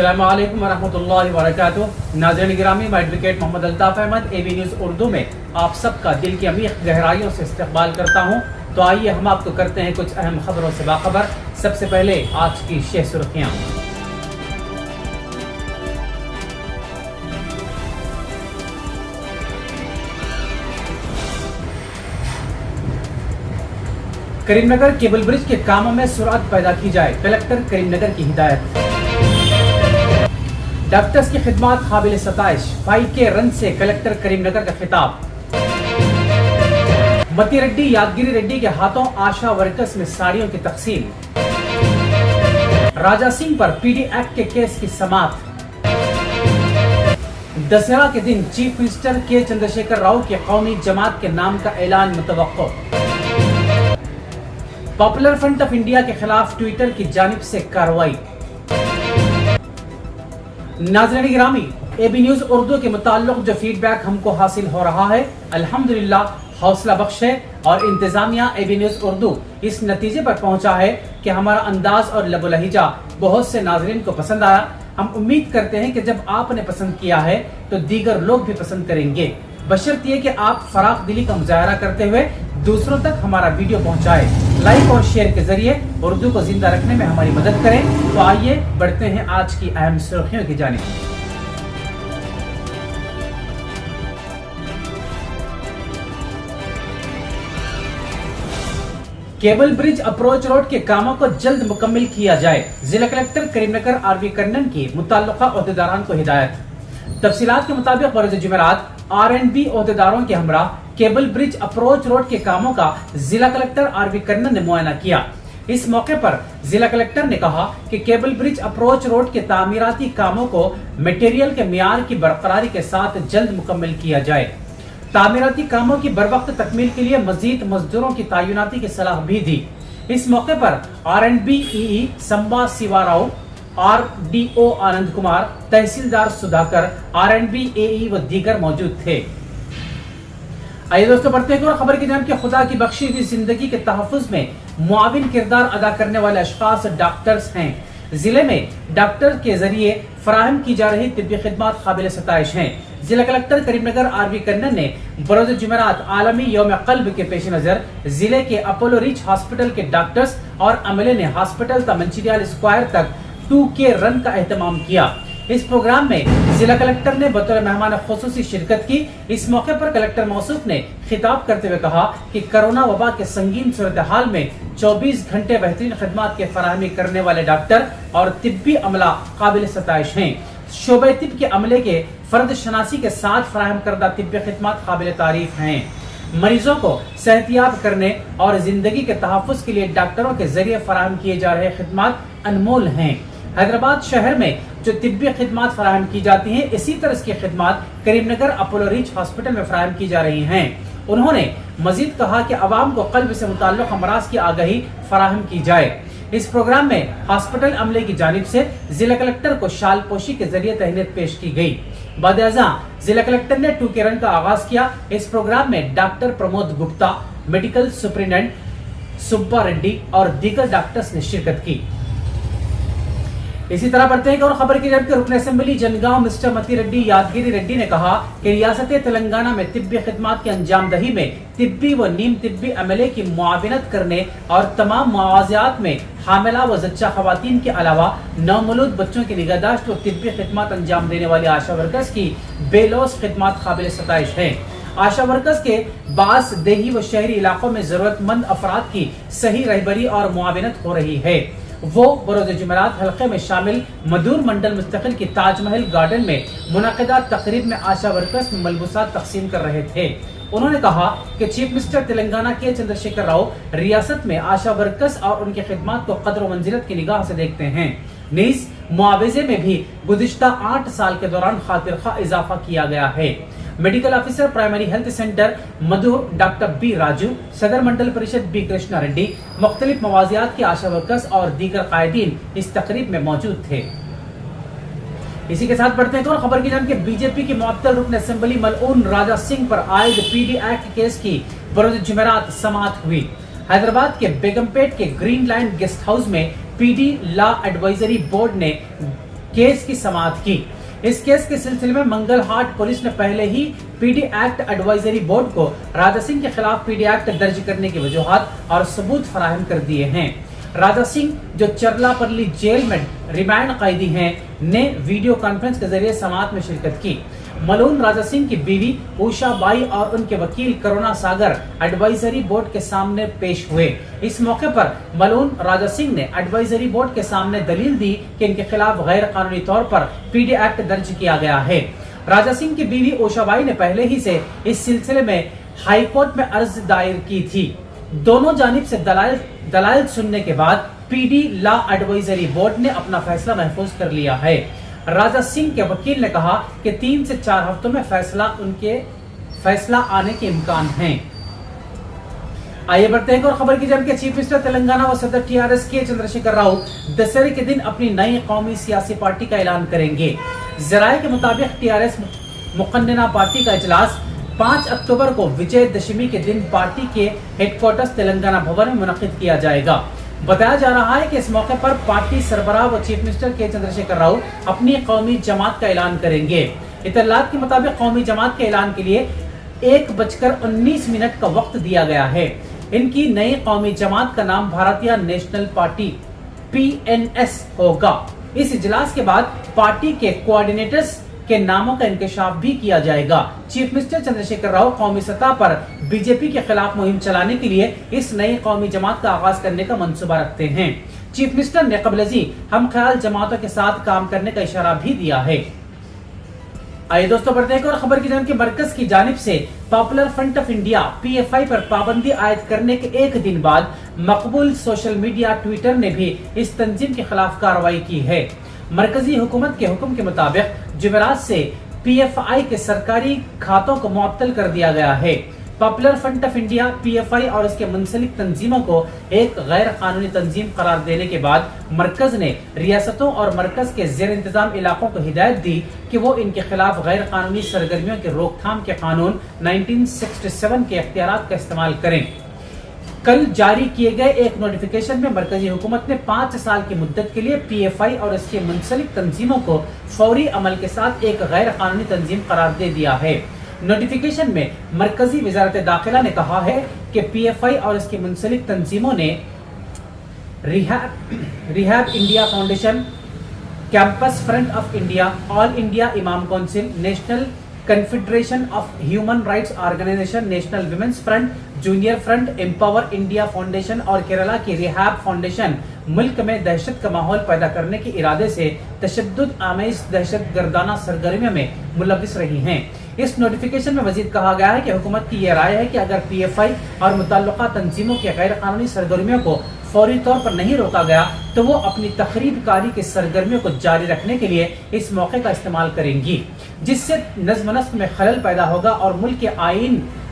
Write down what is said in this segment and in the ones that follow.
अस्सलामु अलैकुम वरहमतुल्लाहि वबरकातुहू। नाज़रीन गिरामी, मैं advocate Mohammad Altaf Ahmed AB news Urdu में आप सबका दिल की अमीर गहराइयों से इस्तकबाल करता हूँ। तो आइए हम आपको करते हैं कुछ अहम खबरों से बाखबर। सबसे पहले आज की शेष सुर्खियाँ। करीमनगर केबल ब्रिज के कामों में सुरात पैदा की जाए, कलेक्टर करीमनगर की हिदायत। डॉक्टर्स की खिदमत काबिल सताइश, 5K रन से कलेक्टर करीमनगर का खिताब। मती रेड्डी यादगिरी रेड्डी के हाथों आशा वर्कर्स में साड़ियों की तकसीम। राजा सिंह पर PD एक्ट के केस की समाप्त। दशहरा के दिन चीफ मिनिस्टर के चंद्रशेखर राव के कौमी जमात के नाम का ऐलान मुतवक्को। पॉपुलर फ्रंट ऑफ इंडिया के खिलाफ ट्विटर की जानिब से कार्रवाई। नाज़रीन गिरामी, एबी न्यूज़ उर्दू के मुताल्लिक़ जो फीडबैक हमको हासिल हो रहा है, अल्हम्दुलिल्लाह हौसला बख्श है और इंतजामिया एबी न्यूज़ उर्दू इस नतीजे पर पहुंचा है कि हमारा अंदाज और लबो लहिजा बहुत से नाज़रीन को पसंद आया। हम उम्मीद करते हैं कि जब आपने पसंद किया है तो दीगर लोग भी पसंद करेंगे, बशर्त ये कि आप फराख दिली का मुजाहरा करते हुए दूसरों तक हमारा वीडियो पहुंचाए। लाइक और शेयर के जरिए उर्दू को जिंदा रखने में हमारी मदद करें। तो आइए बढ़ते हैं आज की अहम सुर्खियों की जानिब। केबल ब्रिज अप्रोच रोड के कामों को जल्द मुकम्मल किया जाए, जिला कलेक्टर करीमनगर RV कन्नन की मुताल्लिका ओहदेदारान को हिदायत। तफसीलात के मुताबिक बरोज़ जुमेरात R&B ओहदेदारों के हमरा केबल ब्रिज अप्रोच रोड के कामों का जिला कलेक्टर RV कन्नन ने मुआयना किया। इस मौके पर जिला कलेक्टर ने कहा कि केबल ब्रिज अप्रोच रोड के तामीराती कामों को मटेरियल के मियार की बरकरारी के साथ जल्द मुकम्मल किया जाए। तामीराती कामों की बरवक्त तकमील के लिए मजीद मजदूरों की तैनाती की सलाह भी दी। इस मौके पर R&B EE Samba सिवाराव, RDO Anand Kumar, तहसीलदार सुधाकर, R&B AE व दीगर मौजूद थे। आइए दोस्तों बढ़ते हैं और खबर की जानिब कि खुदा की बख्शी हुई जिंदगी के तहफ़्फ़ुज़ में मुआविन किरदार अदा करने वाले अशखास डॉक्टर्स हैं। जिले में डॉक्टर के जरिए फराहम की जा रही तिब्बी खिदमत काबिल सताइश हैं। जिला कलेक्टर करीमनगर RV कन्नन ने बरोज़ जुमेरात आलमी यौम क़ल्ब के पेश नज़र जिले के अपोलो रिच हॉस्पिटल के डॉक्टर्स और अमले ने हॉस्पिटल तमंचिरियाल स्क्वायर तक 2K रन का एहतमाम किया। इस प्रोग्राम में जिला कलेक्टर ने बतौर मेहमान खुसूसी शिरकत की। इस मौके पर कलेक्टर मौसूफ ने खिताब करते हुए कहा कि कोरोना वबा के संगीन सूरत हाल में 24 घंटे बेहतरीन खिदमत के फराहमी करने वाले डॉक्टर और तिब्बी अमला काबिल सताइश हैं। शोबे तिब के अमले के फर्द शनासी के साथ फराहम करदा तिब्बी खिदमत काबिल तारीफ हैं। मरीजों को सेहतियाब करने और जिंदगी के तहफ़्फ़ुज़ के लिए डॉक्टरों के जरिए फराहम किए जा रहे खिदमत अनमोल हैं। हैदराबाद शहर में जो तिब्बी खिदमत फराहम की जाती हैं, इसी तरह की खिदमत करीमनगर अपोलो रिच हॉस्पिटल में फराहम की जा रही हैं। उन्होंने मजीद कहा कि अवाम को कल्ब से मुताल्लिक़ अमराज की आगाही फराहम की जाए। इस प्रोग्राम में हॉस्पिटल अमले की जानिब से जिला कलेक्टर को शाल पोशी के जरिए तहनीत पेश की गई। बाद-ए-अज़ां जिला कलेक्टर ने 2K रन का आगाज किया। इस प्रोग्राम में doctor Pramod Gupta, medical superintendent Subba Reddy और दीगर डॉक्टर्स ने शिरकत की। इसी तरह बढ़ते हैं और खबर की जानिब रुकन असेंबली जनगांव मिस्टर मती रेड्डी यादगिरी रेड्डी ने कहा कि रियासत तेलंगाना में तिब्बी खिदमत की अंजाम दही में तिब्बी व नीम तिब्बी अमले की मुआविनत करने और तमाम मुआवज़ात में हामिला व जच्चा खवातीन के अलावा नौमौलूद बच्चों की निगहदाश्त व तिब्बी खिदमत अंजाम देने वाली आशा वर्कर्स की बेलौस खिदमत काबिल सताइश है। आशा वर्कर्स के बास देही व शहरी इलाकों में जरूरतमंद अफराद की सही रहबरी और मुआविनत हो रही है। वो बरोज़ जुमेरात हल्के में शामिल मधुर मंडल मुस्तकिल की ताजमहल गार्डन में मुनक़िदा तकरीब में आशा वर्कर्स में मलबूसात तकसीम कर रहे थे। उन्होंने कहा कि चीफ मिनिस्टर तेलंगाना के चंद्रशेखर राव रियासत में आशा वर्कर्स और उनकी खिदमत को कदर व मंजिलत की निगाह से देखते हैं। नीज़ मुआवजे में भी गुज़िश्ता 8 साल के दौरान खातिर खा इजाफा किया गया है। Medical officer primary health centre Madhur doctor B Raju, सदर मंडल परिषद B कृष्णा रेड्डी, मुख्तलिफ मवाजियात के आशा वर्कर्स और दीगर कायदीन इस तकरीब में मौजूद थे। इसी के साथ बढ़ते हैं तो खबर की जान के बीजेपी की मुअत्तल रुकन असेंबली मलऊन राजा सिंह पर आयद PD एक्ट केस की बरोज़ जुमेरात समाअत हुई। हैदराबाद के बेगमपेट के ग्रीन लाइन गेस्ट हाउस में PD लॉ एडवाइजरी बोर्ड ने केस की समाअत की। इस केस के सिलसिले में मंगल हाट पुलिस ने पहले ही पीडी एक्ट एडवाइजरी बोर्ड को राजा सिंह के खिलाफ पीडी एक्ट दर्ज करने की वजूहात और सबूत फराहम कर दिए हैं। राजा सिंह जो चरलापल्ली जेल में रिमांड कैदी हैं ने वीडियो कॉन्फ्रेंस के जरिए समाअत में शिरकत की। मलून राजा सिंह की बीवी उषा बाई और उनके वकील करुणा सागर एडवाइजरी बोर्ड के सामने पेश हुए। इस मौके पर मलून राजा सिंह ने एडवाइजरी बोर्ड के सामने दलील दी कि इनके खिलाफ गैर कानूनी तौर पर पीडी एक्ट दर्ज किया गया है। राजा सिंह की बीवी उषा बाई ने पहले ही से इस सिलसिले में हाई कोर्ट में अर्ज दायर की थी। दोनों जानिब से दलाइल सुनने के बाद पीडी लॉ एडवाइजरी बोर्ड ने अपना फैसला महफूज कर लिया है। राजा सिंह के वकील ने कहा कि 3 से 4 हफ्तों में फैसला आने के इम्कान हैं। आइए बढ़ते हैं और खबर की जानब के चीफ मिनिस्टर तेलंगाना व सदर टीआरएस के चंद्रशेखर राव दशहरे के दिन अपनी नई कौमी सियासी पार्टी का ऐलान करेंगे। जराये के मुताबिक टीआरएस मुकन्नना पार्टी का इजलास 5 अक्टूबर को विजयदशमी के दिन पार्टी के हेडक्वार्टर्स तेलंगाना भवन में मुनक्किद किया जाएगा। बताया जा रहा है कि इस मौके पर पार्टी सरबराह व चीफ मिनिस्टर के चंद्रशेखर राव अपनी कौमी जमात का ऐलान करेंगे। इत्तलात के मुताबिक कौमी जमात के ऐलान के लिए 1:19 का वक्त दिया गया है। इनकी नई कौमी जमात का नाम भारतीय नेशनल पार्टी PNS होगा। इस इजलास के बाद पार्टी के कोऑर्डिनेटर्स के नामों का इंकशाफ भी किया जाएगा। चीफ मिनिस्टर चंद्रशेखर राव कौमी सतह पर बीजेपी के खिलाफ मुहिम चलाने के लिए इस नई कौमी जमात का आगाज करने का मंसूबा रखते हैं। चीफ मिनिस्टर ने कबलजी हम ख्याल जमातों के साथ काम करने का इशारा भी दिया है। आइए दोस्तों बढ़ते हैं और खबर की जानब के मरकज की जानिब से popular front of India PFI पर पाबंदी आयद करने के एक दिन बाद मकबूल सोशल मीडिया ट्विटर ने भी इस तंजीम के खिलाफ कार्रवाई की है। मरकजी हुकूमत के हुक्म के मुताबिक जुमेरात से PFI के सरकारी खातों को मुअत्तल कर दिया गया है। Popular front of India PFI और इसके मुंसलिक तंजीमों को एक गैर कानूनी तंजीम करार देने के बाद मरकज ने रियासतों और मरकज के जेर इंतजाम इलाकों को हिदायत दी कि वो इनके खिलाफ गैर कानूनी सरगर्मियों के रोकथाम के कानून 1967 के इख्तियारात का इस्तेमाल करें। कल जारी किए गए एक नोटिफिकेशन में मरकजी हुकूमत ने 5 साल की मुद्दत के लिए PFI और इसके मुंसलिक तंजीमों को फौरी अमल के साथ एक गैर कानूनी तंजीम करार दे दिया है। नोटिफिकेशन में मरकजी वजारत दाखिला ने कहा है कि PFI और इसकी मुंसलिक तंजीमों ने rehab India foundation, campus front of India, all India imam council, national confederation of human rights organisation, national women's front, junior front, empower India foundation और केरला की रिहैब फाउंडेशन मुल्क में दहशत का माहौल पैदा करने के इरादे से तशद्दुद आमेज दहशत गर्दाना सरगर्मियों में मुलविस रही हैं। इस नोटिफिकेशन में मजीद कहा गया है कि हुकूमत की यह राय है कि अगर PFI और मुतल्लिका तंजीमों के गैर कानूनी सरगर्मियों को फौरी तौर पर नहीं रोका गया तो वो अपनी तखरीबकारी की सरगर्मियों को जारी रखने के लिए इस मौके का इस्तेमाल करेंगी, जिससे नज़्म नस्क में खलल पैदा होगा और मुल्क के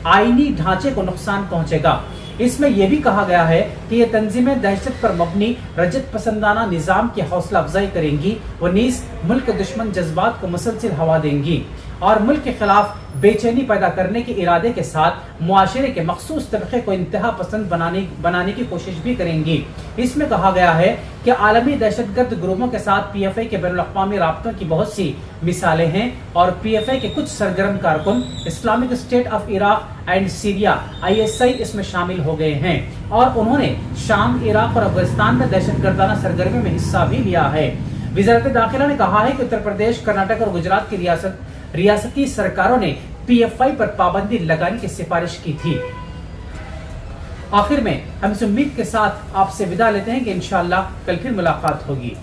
आईनी ढांचे को नुकसान पहुंचेगा। इसमें यह भी कहा गया है कि ये तंजीमें दहशत पर मबनी रजत पसंदाना निज़ाम की हौसला अफजाई करेंगी व नीज़ मुल्क दुश्मन जज्बात को मुसलसल हवा देंगी और मुल्क के खिलाफ बेचैनी पैदा करने के इरादे के साथ मुआशरे के मखसूस तबके को इंतहा पसंद बनाने की कोशिश भी करेंगी। इसमें कहा गया है कि आलमी दहशतगर्द ग्रुपों के साथ PFI के बैनुल-अक़वामी राब्तों की बहुत सी मिसालें हैं और PFI के कुछ सरगर्म कारकुन Islamic State of Iraq and Syria ISI इसमें शामिल हो गए हैं और उन्होंने शाम, इराक और अफगानिस्तान में दहशतगर्दाना सरगर्मी में हिस्सा भी लिया है। वज़ारत दाखिला ने कहा है कि उत्तर प्रदेश, कर्नाटक और गुजरात की रियासती सरकारों ने PFI पर पाबंदी लगाने की सिफारिश की थी। आखिर में हम इस उम्मीद के साथ आपसे विदा लेते हैं कि इंशाअल्लाह कल फिर मुलाकात होगी।